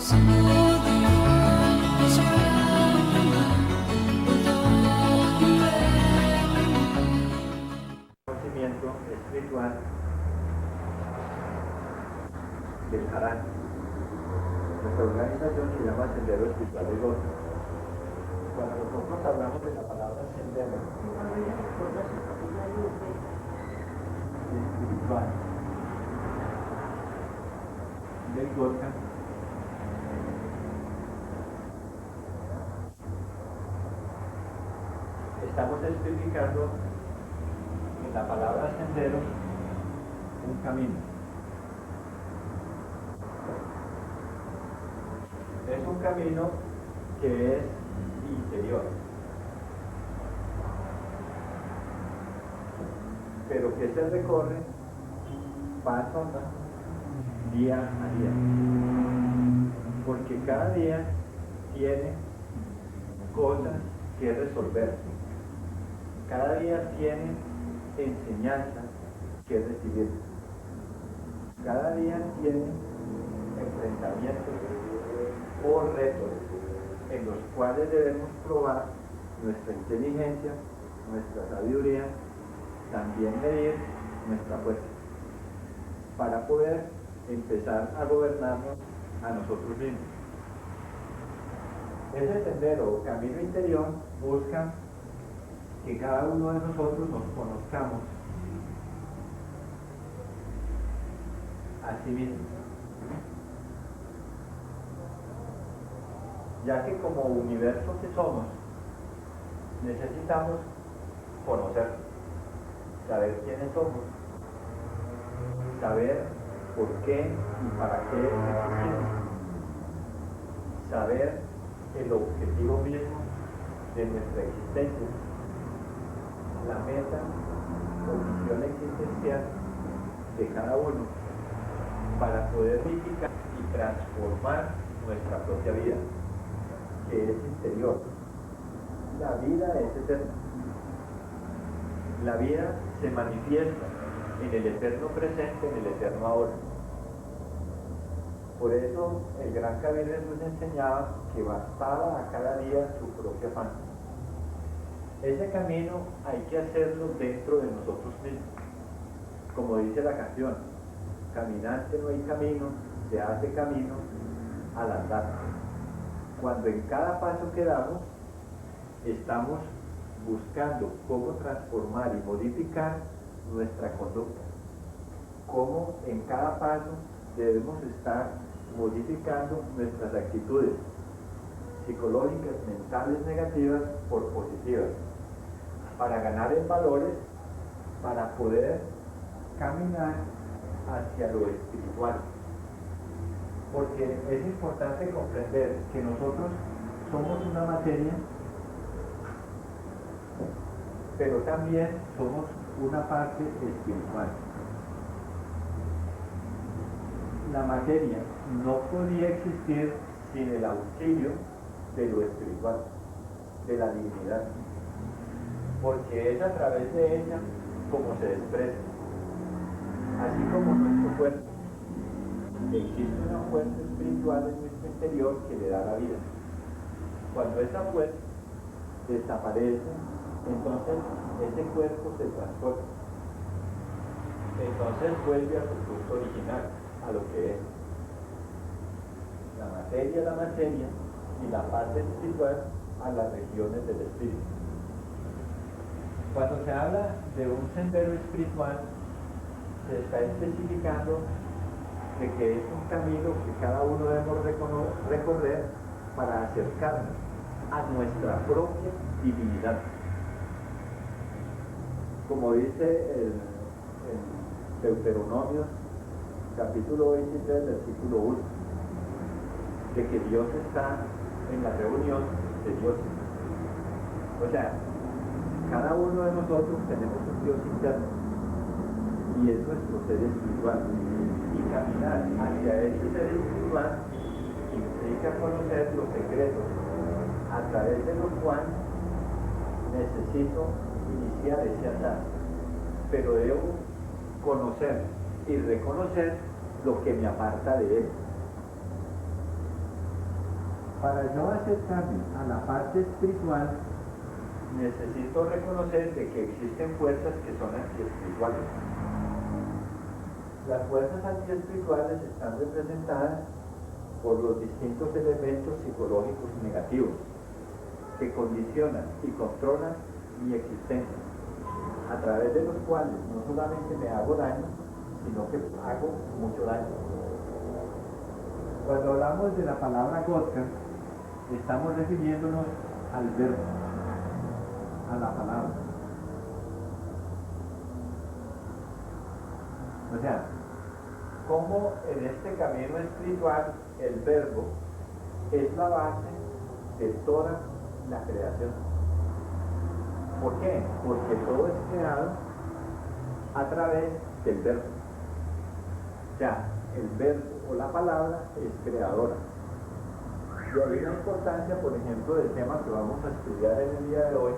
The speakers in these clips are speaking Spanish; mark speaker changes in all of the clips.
Speaker 1: Conocimiento espiritual del Harán. Nuestra organización se llama Sendero Espiritual de Gozo. Cuando nosotros hablamos de la palabra sendero espiritual del Gozo, estamos especificando en la palabra sendero un camino. Es un camino que es interior, pero que se recorre paso a paso, día a día, porque cada día tiene cosas que resolver, cada día tiene enseñanzas que recibir, cada día tiene enfrentamientos o retos en los cuales debemos probar nuestra inteligencia, nuestra sabiduría, también medir nuestra fuerza, para poder empezar a gobernarnos a nosotros mismos. Ese sendero o camino interior busca que cada uno de nosotros nos conozcamos a sí mismos, ya que como universo que somos, necesitamos conocer, saber quiénes somos, saber por qué y para qué existimos, saber el objetivo mismo de nuestra existencia, la meta o misión existencial de cada uno, para poder vivificar y transformar nuestra propia vida, que es interior. La vida es eterna. La vida se manifiesta en el eterno presente, en el eterno ahora. Por eso el gran Kabir nos enseñaba que bastaba a cada día su propio afán. Ese camino hay que hacerlo dentro de nosotros mismos. Como dice la canción, caminante no hay camino, se hace camino al andar. Cuando en cada paso que damos, estamos buscando cómo transformar y modificar nuestra conducta. Cómo en cada paso debemos estar modificando nuestras actitudes psicológicas, mentales negativas por positivas, para ganar en valores, para poder caminar hacia lo espiritual. Porque es importante comprender que nosotros somos una materia, pero también somos una parte espiritual. La materia no podía existir sin el auxilio de lo espiritual, de la divinidad, porque es a través de ella como se expresa. Así como nuestro cuerpo, existe una fuerza espiritual en nuestro interior que le da la vida. Cuando esa fuerza desaparece, entonces ese cuerpo se transforma. Entonces vuelve a su punto original, a lo que es. La materia, y la parte espiritual a las regiones del espíritu. Cuando se habla de un sendero espiritual, se está especificando de que es un camino que cada uno debemos recorrer para acercarnos a nuestra propia divinidad. Como dice el Deuteronomio, capítulo 23, versículo 1, de que Dios está en la reunión de dioses. O sea, cada uno de nosotros tenemos un Dios interno y es nuestro ser espiritual, y caminar hacia ese ser espiritual implica conocer los secretos a través de los cuales necesito iniciar ese andar, pero debo conocer y reconocer lo que me aparta de él.
Speaker 2: Para yo acercarme a la parte espiritual,
Speaker 1: necesito reconocer de que existen fuerzas que son antiespirituales. Las fuerzas antiespirituales están representadas por los distintos elementos psicológicos negativos que condicionan y controlan mi existencia, a través de los cuales no solamente me hago daño, sino que hago mucho daño.
Speaker 2: cuando hablamos de la palabra Godka, estamos refiriéndonos al verbo, a la palabra.
Speaker 1: O sea, como en este camino espiritual el verbo es la base de toda la creación. ¿Por qué? Porque todo es creado a través del verbo. O sea, el verbo o la palabra es creadora. Y hay una importancia, por ejemplo, del tema que vamos a estudiar en el día de hoy,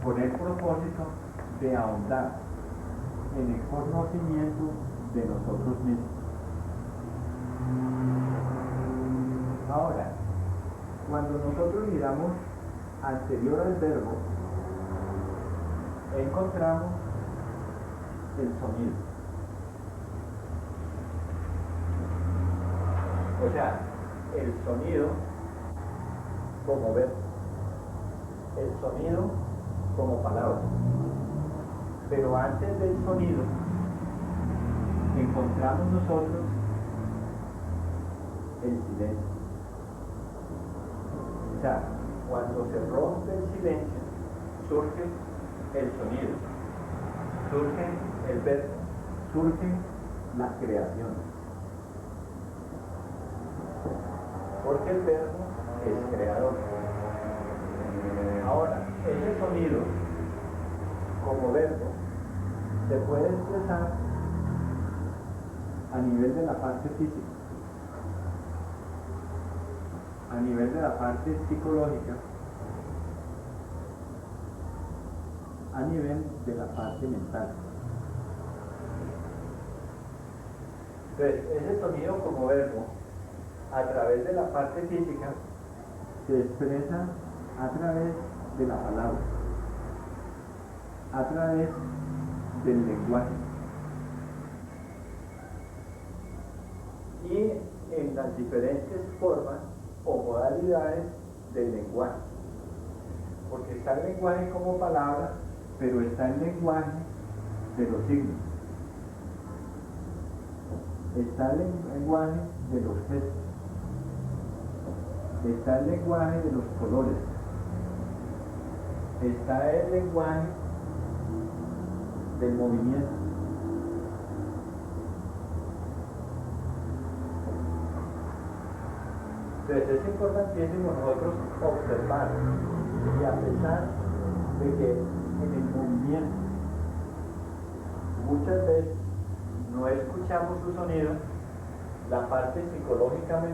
Speaker 1: con el propósito de ahondar en el conocimiento de nosotros mismos.
Speaker 2: Ahora, cuando nosotros miramos anterior al verbo,
Speaker 1: encontramos el sonido. O sea, el sonido como verbo, el sonido como palabra. Pero antes del sonido encontramos nosotros el silencio. O sea, cuando se rompe el silencio, surge el sonido, surge el verbo, surge la creación. Porque el verbo es creador. Ahora, ese sonido como verbo se puede expresar a nivel de la parte física, a nivel de la parte psicológica, a nivel de la parte mental. Entonces, ese sonido como verbo, a través de la parte física,
Speaker 2: se expresa a través de la palabra, a través del lenguaje
Speaker 1: y en las diferentes formas o modalidades del lenguaje. Porque está el lenguaje como palabra,
Speaker 2: pero está el lenguaje de los signos, está el lenguaje de los gestos, está el lenguaje de los colores,
Speaker 1: está el lenguaje
Speaker 2: del movimiento.
Speaker 1: Entonces es importantísimo nosotros observar, y a pesar de que en el movimiento muchas veces no escuchamos su sonido, la parte psicológicamente